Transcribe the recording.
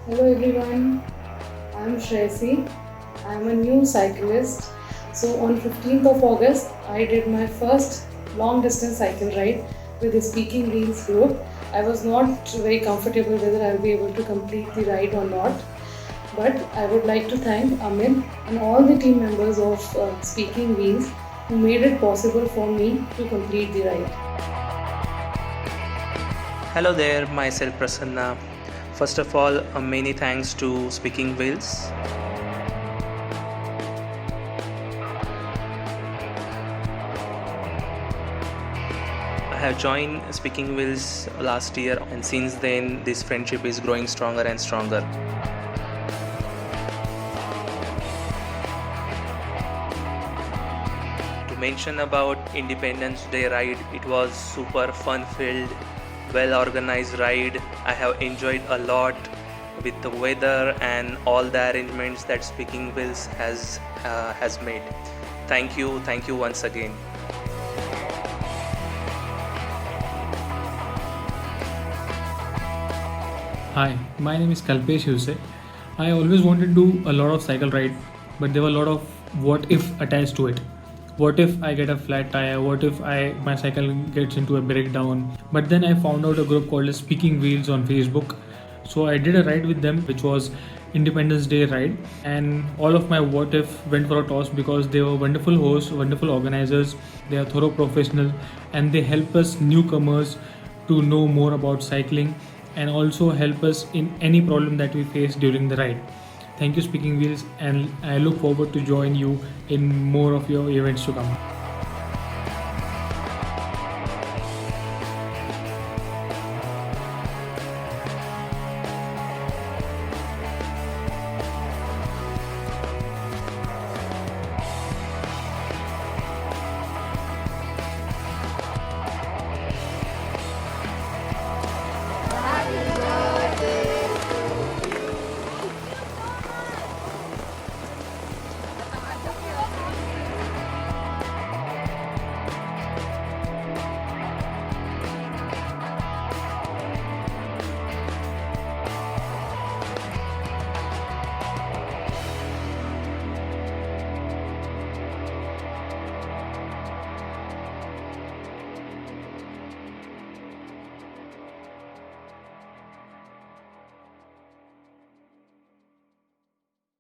Hello everyone, I'm Shresi. I'm a new cyclist. So on 15th of August, I did my first long distance cycle ride with the SpeakingWheels group. I was not very comfortable whether I'll be able to complete the ride or not. But I would like to thank Amit and all the team members of SpeakingWheels who made it possible for me to complete the ride. Hello there, myself Prasanna. First of all, many thanks to Speaking Wheels. I have joined Speaking Wheels last year, and since then, this friendship is growing stronger and stronger. To mention about Independence Day ride, it was super fun filled, well organized ride. I have enjoyed a lot with the weather and all the arrangements that Speaking Wheels has made. Thank you once again. Hi, my name is Kalpesh Huse. I always wanted to do a lot of cycle ride, but there were a lot of what if attached to it. What if I get a flat tire? What if my cycle gets into a breakdown? But then I found out a group called Speaking Wheels on Facebook. So I did a ride with them, which was Independence Day ride, and all of my what if went for a toss because they were wonderful hosts, wonderful organizers. They are thorough professional, and they help us newcomers to know more about cycling and also help us in any problem that we face during the ride. Thank you, Speaking Wheels, and I look forward to join you in more of your events to come.